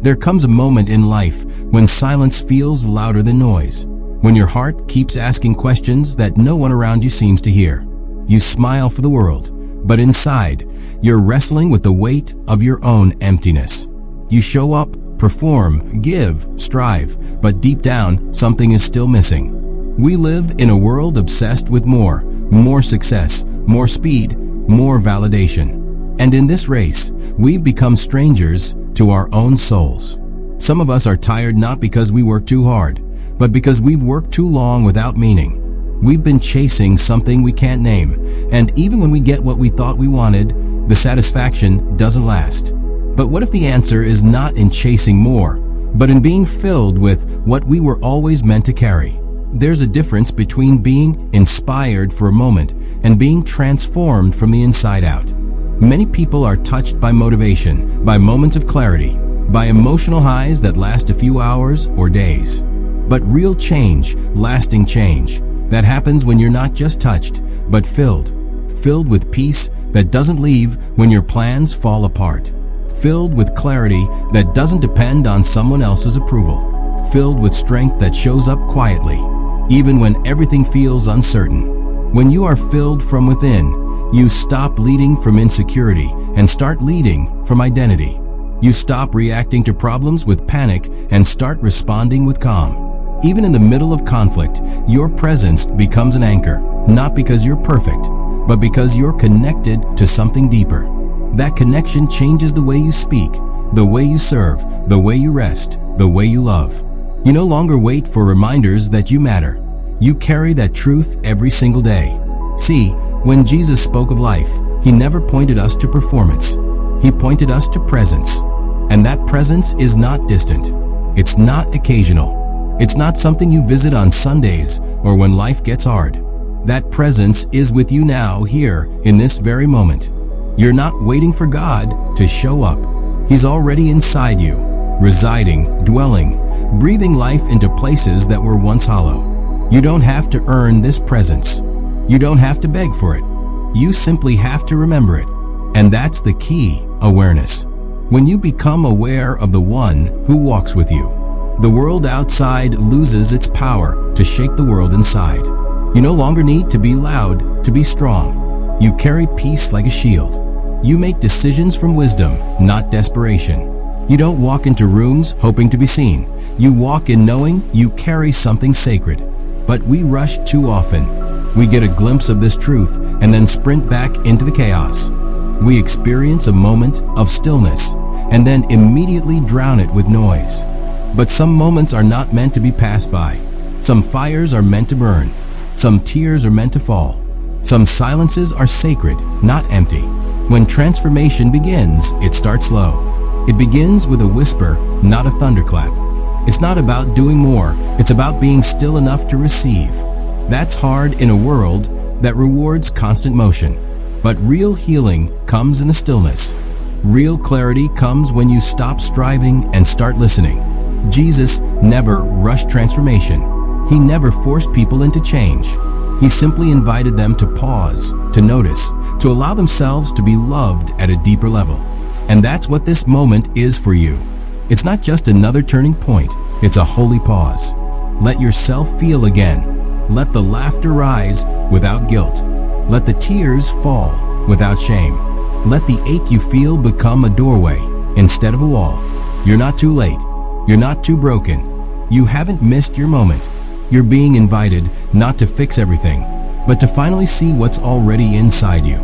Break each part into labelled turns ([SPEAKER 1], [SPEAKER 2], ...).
[SPEAKER 1] There comes a moment in life when silence feels louder than noise, when your heart keeps asking questions that no one around you seems to hear. You smile for the world, but inside, you're wrestling with the weight of your own emptiness. You show up, perform, give, strive, but deep down, something is still missing. We live in a world obsessed with more success, more speed, more validation. And in this race, we've become strangers to our own souls. Some of us are tired not because we work too hard, but because we've worked too long without meaning. We've been chasing something we can't name, and even when we get what we thought we wanted, the satisfaction doesn't last. But what if the answer is not in chasing more, but in being filled with what we were always meant to carry? There's a difference between being inspired for a moment and being transformed from the inside out. Many people are touched by motivation, by moments of clarity, by emotional highs that last a few hours or days. But real change, lasting change, that happens when you're not just touched, but filled with peace that doesn't leave when your plans fall apart, filled with clarity that doesn't depend on someone else's approval, filled with strength that shows up quietly, even when everything feels uncertain. When you are filled from within, you stop leading from insecurity and start leading from identity. You stop reacting to problems with panic and start responding with calm. Even in the middle of conflict, your presence becomes an anchor, not because you're perfect, but because you're connected to something deeper. That connection changes the way you speak, the way you serve, the way you rest, the way you love. You no longer wait for reminders that you matter. You carry that truth every single day. See, when Jesus spoke of life, he never pointed us to performance. He pointed us to presence. And that presence is not distant. It's not occasional. It's not something you visit on Sundays or when life gets hard. That presence is with you now, here, in this very moment. You're not waiting for God to show up. He's already inside you, residing, dwelling, breathing life into places that were once hollow. You don't have to earn this presence. You don't have to beg for it. You simply have to remember it. And that's the key, awareness. When you become aware of the one who walks with you, the world outside loses its power to shake the world inside. You no longer need to be loud to be strong. You carry peace like a shield. You make decisions from wisdom, not desperation. You don't walk into rooms hoping to be seen. You walk in knowing you carry something sacred. But we rush too often. We get a glimpse of this truth and then sprint back into the chaos. We experience a moment of stillness and then immediately drown it with noise. But some moments are not meant to be passed by. Some fires are meant to burn. Some tears are meant to fall. Some silences are sacred, not empty. When transformation begins, it starts slow. It begins with a whisper, not a thunderclap. It's not about doing more. It's about being still enough to receive. That's hard in a world that rewards constant motion. But real healing comes in the stillness. Real clarity comes when you stop striving and start listening. Jesus never rushed transformation. He never forced people into change. He simply invited them to pause, to notice, to allow themselves to be loved at a deeper level. And that's what this moment is for you. It's not just another turning point, it's a holy pause. Let yourself feel again. Let the laughter rise without guilt. Let the tears fall without shame. Let the ache you feel become a doorway instead of a wall. You're not too late. You're not too broken. You haven't missed your moment. You're being invited not to fix everything, but to finally see what's already inside you.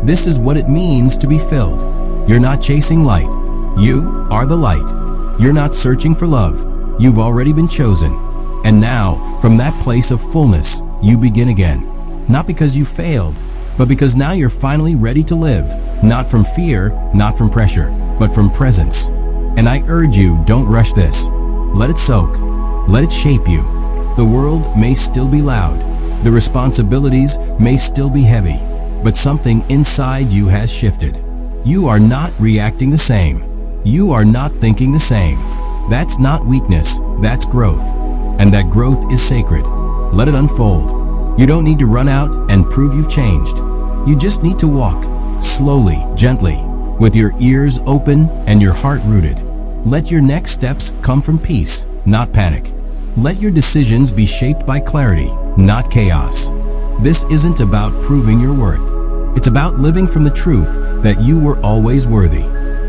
[SPEAKER 1] This is what it means to be filled. You're not chasing light. You are the light. You're not searching for love. You've already been chosen. And now, from that place of fullness, you begin again. Not because you failed, but because now you're finally ready to live, not from fear, not from pressure, but from presence. And I urge you, don't rush this. Let it soak. Let it shape you. The world may still be loud. The responsibilities may still be heavy. But something inside you has shifted. You are not reacting the same. You are not thinking the same. That's not weakness. That's growth. And that growth is sacred. Let it unfold. You don't need to run out and prove you've changed. You just need to walk, slowly, gently, with your ears open and your heart rooted. Let your next steps come from peace, not panic. Let your decisions be shaped by clarity, not chaos. This isn't about proving your worth. It's about living from the truth that you were always worthy.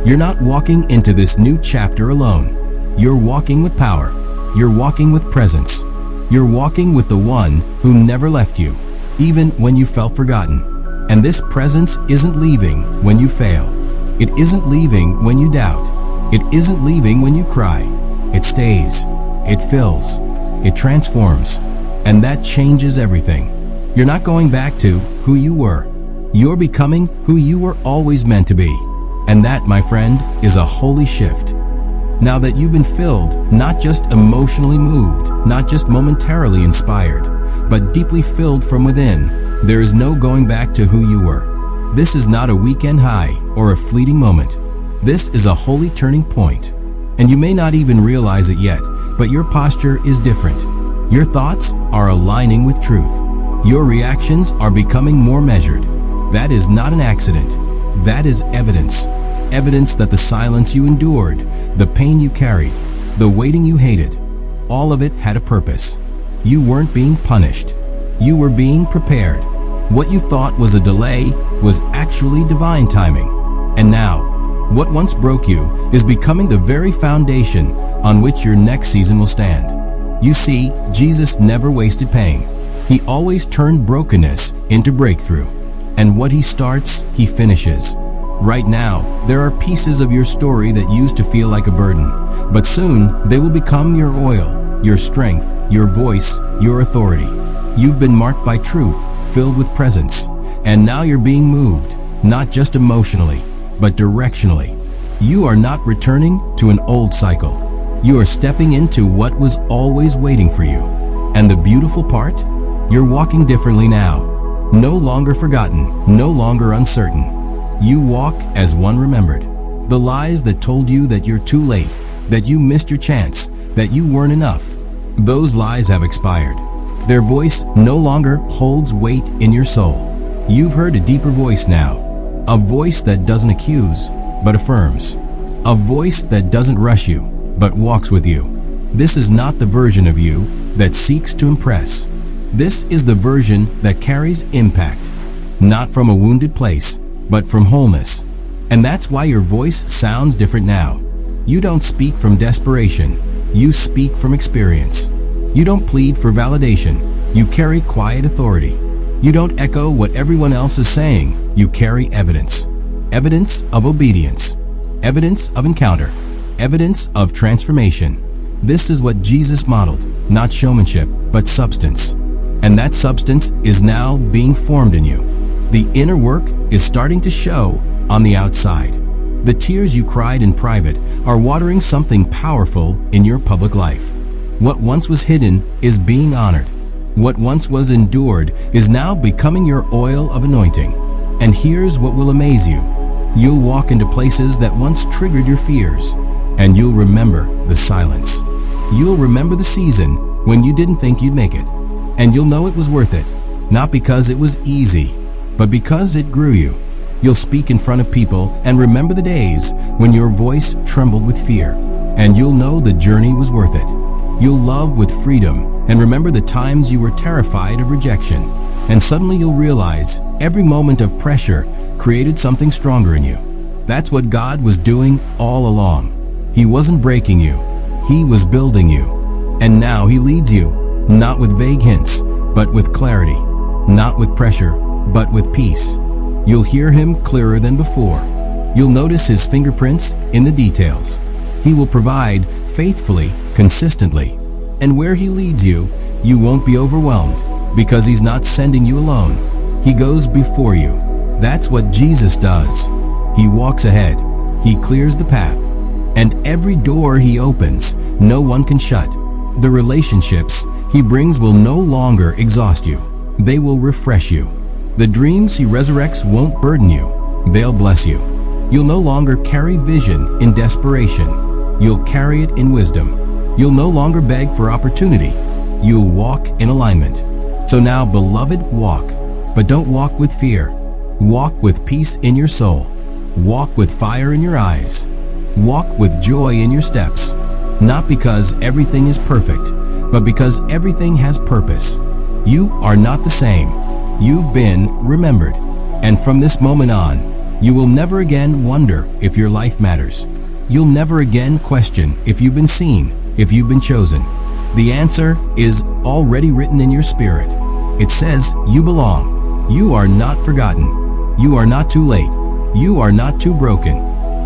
[SPEAKER 1] You're not walking into this new chapter alone. You're walking with power. You're walking with presence. You're walking with the one who never left you, even when you felt forgotten. And this presence isn't leaving when you fail. It isn't leaving when you doubt. It isn't leaving when you cry. It stays. It fills. It transforms. And that changes everything. You're not going back to who you were. You're becoming who you were always meant to be. And that, my friend, is a holy shift. Now that you've been filled, not just emotionally moved, not just momentarily inspired, but deeply filled from within, there is no going back to who you were. This is not a weekend high or a fleeting moment. This is a holy turning point. And you may not even realize it yet, but your posture is different. Your thoughts are aligning with truth. Your reactions are becoming more measured. That is not an accident. That is evidence. Evidence that the silence you endured, the pain you carried, the waiting you hated, all of it had a purpose. You weren't being punished. You were being prepared. What you thought was a delay was actually divine timing. And now, what once broke you is becoming the very foundation on which your next season will stand. You see, Jesus never wasted pain. He always turned brokenness into breakthrough. And what he starts, he finishes. Right now, there are pieces of your story that used to feel like a burden, but soon they will become your oil, your strength, your voice, your authority. You've been marked by truth, filled with presence, and now you're being moved, not just emotionally, but directionally. You are not returning to an old cycle. You are stepping into what was always waiting for you. And the beautiful part? You're walking differently now. No longer forgotten, no longer uncertain. You walk as one remembered. The lies that told you that you're too late, that you missed your chance, that you weren't enough, those lies have expired. Their voice no longer holds weight in your soul. You've heard a deeper voice now. A voice that doesn't accuse, but affirms. A voice that doesn't rush you, but walks with you. This is not the version of you that seeks to impress. This is the version that carries impact, not from a wounded place, but from wholeness. And that's why your voice sounds different now. You don't speak from desperation. You speak from experience. You don't plead for validation. You carry quiet authority. You don't echo what everyone else is saying. You carry evidence. Evidence of obedience. Evidence of encounter. Evidence of transformation. This is what Jesus modeled, not showmanship, but substance. And that substance is now being formed in you. The inner work is starting to show on the outside. The tears you cried in private are watering something powerful in your public life. What once was hidden is being honored. What once was endured is now becoming your oil of anointing. And here's what will amaze you. You'll walk into places that once triggered your fears, and you'll remember the silence. You'll remember the season when you didn't think you'd make it. And you'll know it was worth it, not because it was easy, but because it grew you. You'll speak in front of people and remember the days when your voice trembled with fear, and you'll know the journey was worth it. You'll love with freedom and remember the times you were terrified of rejection, and suddenly you'll realize every moment of pressure created something stronger in you. That's what God was doing all along. He wasn't breaking you, He was building you. And now He leads you, not with vague hints, but with clarity, not with pressure, but with peace. You'll hear Him clearer than before. You'll notice His fingerprints in the details. He will provide faithfully, consistently. And where He leads you, you won't be overwhelmed, because He's not sending you alone. He goes before you. That's what Jesus does. He walks ahead. He clears the path. And every door He opens, no one can shut. The relationships He brings will no longer exhaust you. They will refresh you. The dreams He resurrects won't burden you. They'll bless you. You'll no longer carry vision in desperation. You'll carry it in wisdom. You'll no longer beg for opportunity. You'll walk in alignment. So now, beloved, walk. But don't walk with fear. Walk with peace in your soul. Walk with fire in your eyes. Walk with joy in your steps, not because everything is perfect, but because everything has purpose. You are not the same. You've been remembered. And from this moment on, you will never again wonder if your life matters. You'll never again question if you've been seen, if you've been chosen. The answer is already written in your spirit. It says you belong. You are not forgotten. You are not too late. You are not too broken.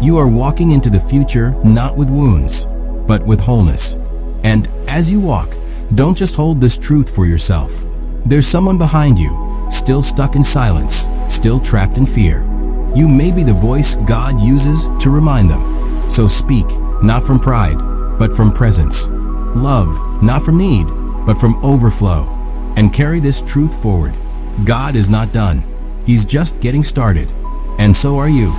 [SPEAKER 1] You are walking into the future not with wounds, but with wholeness. And as you walk, don't just hold this truth for yourself. There's someone behind you, still stuck in silence, still trapped in fear. You may be the voice God uses to remind them. So speak, not from pride, but from presence. Love, not from need, but from overflow. And carry this truth forward. God is not done. He's just getting started. And so are you.